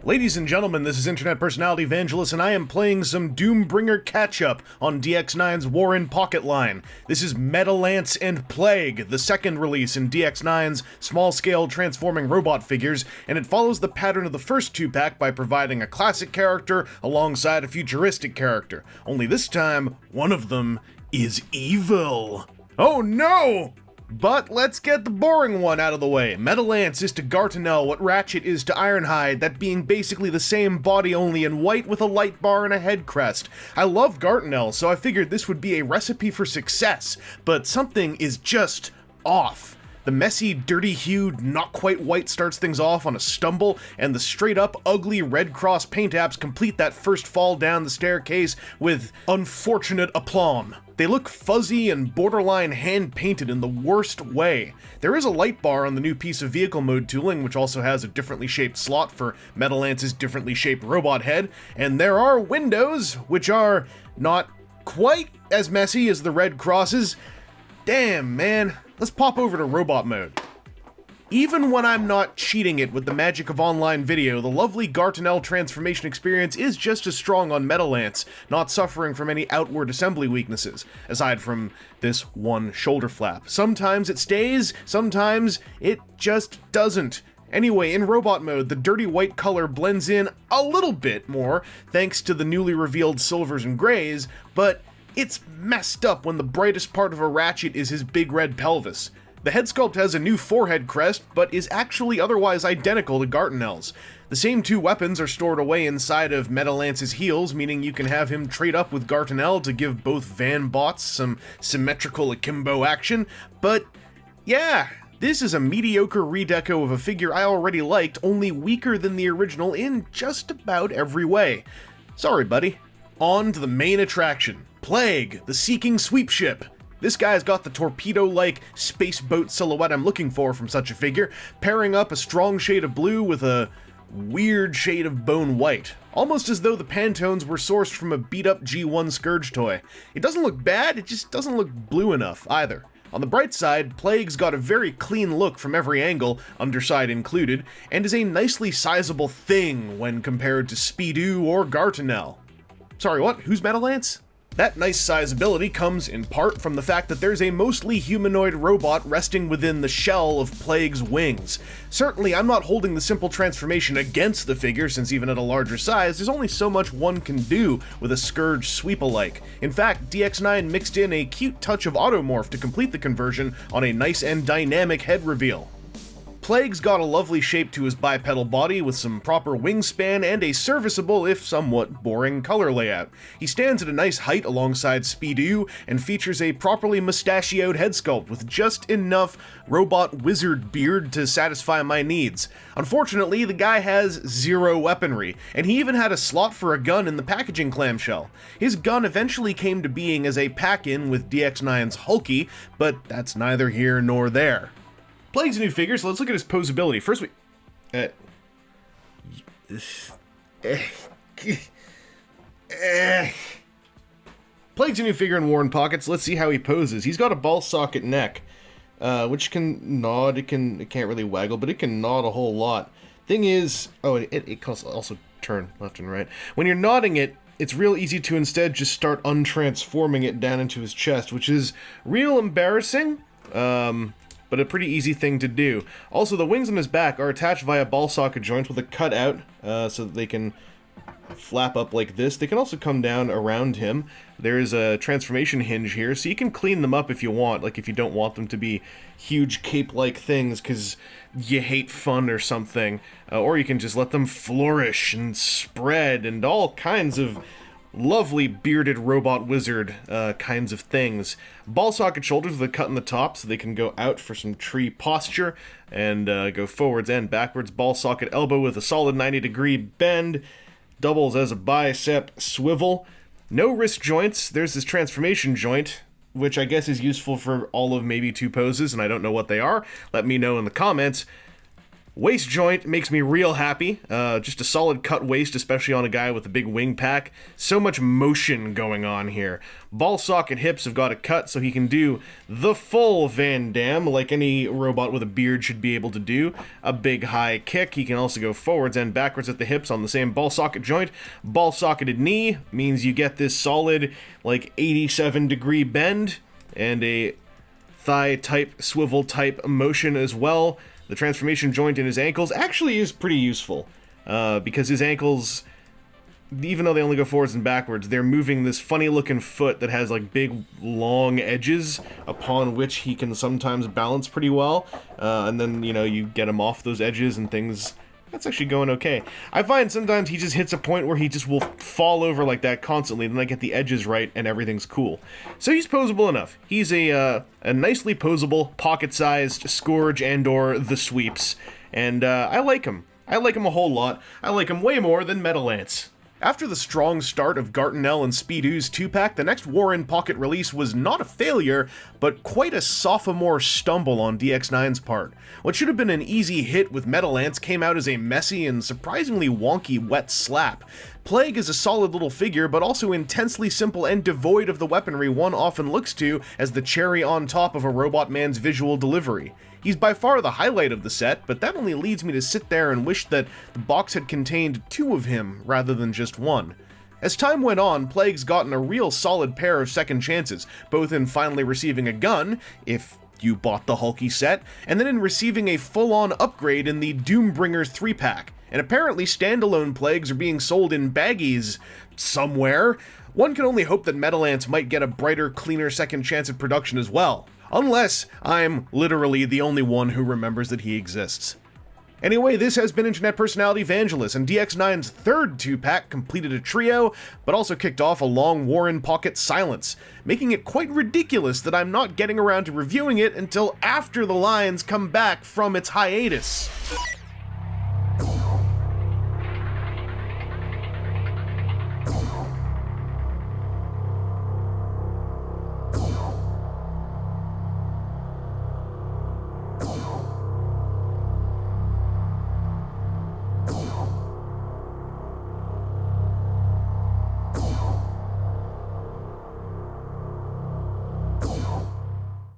Ladies and gentlemen, this is internet personality Vangelus, and I am playing some Doombringer catch-up on DX9's War in Pocket line. This is Medilance and Plague, the second release in DX9's small-scale transforming robot figures, and it follows the pattern of the first two-pack by providing a classic character alongside a futuristic character. Only this time, one of them is evil. Oh no! But let's get the boring one out of the way. Medilance is to Gartanel what Ratchet is to Ironhide, that being basically the same body only in white with a light bar and a head crest. I love Gartanel, so I figured this would be a recipe for success, but something is just off. The messy, dirty-hued, not-quite white starts things off on a stumble, and the straight-up, ugly Red Cross paint apps complete that first fall down the staircase with unfortunate aplomb. They look fuzzy and borderline hand-painted in the worst way. There is a light bar on the new piece of vehicle mode tooling, which also has a differently shaped slot for Medilance's differently shaped robot head, and there are windows, which are not quite as messy as the Red Crosses. Damn, man. Let's pop over to robot mode. Even when I'm not cheating it with the magic of online video, the lovely Gartanel transformation experience is just as strong on Medilance, not suffering from any outward assembly weaknesses, aside from this one shoulder flap. Sometimes it stays, sometimes it just doesn't. Anyway, in robot mode, the dirty white color blends in a little bit more, thanks to the newly revealed silvers and grays, but it's messed up when the brightest part of a Ratchet is his big red pelvis. The head sculpt has a new forehead crest, but is actually otherwise identical to Gartanel's. The same two weapons are stored away inside of Medilance's heels, meaning you can have him trade up with Gartanel to give both Van Bots some symmetrical Akimbo action, but yeah, this is a mediocre redeco of a figure I already liked, only weaker than the original in just about every way. Sorry, buddy. On to the main attraction. Plague, the Seeking Sweep Ship. This guy's got the Torpedo-Like space boat silhouette I'm looking for from such a figure, pairing up a strong shade of blue with a weird shade of bone white. Almost as though the Pantones were sourced from a beat-up G1 Scourge toy. It doesn't look bad, it just doesn't look blue enough either. On the bright side, Plague's got a very clean look from every angle, underside included, and is a nicely sizable thing when compared to Speedoo or Gartanel. Sorry, what? Who's Medilance? That nice sizability comes in part from the fact that there's a mostly humanoid robot resting within the shell of Plague's wings. Certainly, I'm not holding the simple transformation against the figure, since even at a larger size, there's only so much one can do with a Scourge sweep-alike. In fact, DX9 mixed in a cute touch of automorph to complete the conversion on a nice and dynamic head reveal. Plague's got a lovely shape to his bipedal body with some proper wingspan and a serviceable, if somewhat boring, color layout. He stands at a nice height alongside Speedoo and features a properly mustachioed head sculpt with just enough robot wizard beard to satisfy my needs. Unfortunately, the guy has zero weaponry, and he even had a slot for a gun in the packaging clamshell. His gun eventually came to being as a pack-in with DX9's Hulky, but that's neither here nor there. Plague's new figure, so let's look at his posability. First Plague's a new figure in War in Pockets. Let's see how he poses. He's got a ball socket neck, which can nod. It can't really waggle, but it can nod a whole lot. Thing is, it can also turn left and right. When you're nodding it, it's real easy to instead just start untransforming it down into his chest, which is real embarrassing. But a pretty easy thing to do. Also, the wings on his back are attached via ball socket joints with a cutout, so that they can flap up like this. They can also come down around him. There's a transformation hinge here, so you can clean them up if you want, like if you don't want them to be huge cape-like things because you hate fun or something. Or you can just let them flourish and spread and all kinds of lovely bearded robot wizard kinds of things. Ball socket shoulders with a cut in the top so they can go out for some tree posture and go forwards and backwards. Ball socket elbow with a solid 90-degree bend. Doubles as a bicep swivel. No wrist joints. There's this transformation joint, which I guess is useful for all of maybe two poses, and I don't know what they are. Let me know in the comments. Waist joint makes me real happy. Just a solid cut waist, especially on a guy with a big wing pack. So much motion going on here. Ball socket hips have got a cut so he can do the full Van Damme like any robot with a beard should be able to do. A big high kick. He can also go forwards and backwards at the hips on the same ball socket joint. Ball socketed knee means you get this solid like 87-degree bend and a thigh type, swivel type motion as well. The transformation joint in his ankles actually is pretty useful, because his ankles, even though they only go forwards and backwards, they're moving this funny-looking foot that has, like, big, long edges upon which he can sometimes balance pretty well, and then, you know, you get him off those edges and things. That's actually going okay. I find sometimes he just hits a point where he just will fall over like that constantly, then I get the edges right and everything's cool. So he's posable enough. He's a nicely posable, pocket-sized Scourge and/or the Sweeps, and I like him. I like him a whole lot. I like him way more than Medilance. After the strong start of Gartenell and Speedoo's 2-pack, the next War in Pocket release was not a failure, but quite a sophomore stumble on DX9's part. What should have been an easy hit with Medilance came out as a messy and surprisingly wonky wet slap. Plague is a solid little figure, but also intensely simple and devoid of the weaponry one often looks to as the cherry on top of a robot man's visual delivery. He's by far the highlight of the set, but that only leads me to sit there and wish that the box had contained 2 of him rather than just 1. As time went on, Plague's gotten a real solid pair of second chances, both in finally receiving a gun, if you bought the Hulky set, and then in receiving a full-on upgrade in the Doombringers 3-pack. And apparently standalone Plagues are being sold in baggies somewhere. One can only hope that Medilance might get a brighter, cleaner second chance at production as well. Unless I'm literally the only one who remembers that he exists. Anyway, this has been Internet Personality Vangelus, and DX9's third 2-pack completed a trio, but also kicked off a long War in Pocket silence, making it quite ridiculous that I'm not getting around to reviewing it until after the lines come back from its hiatus.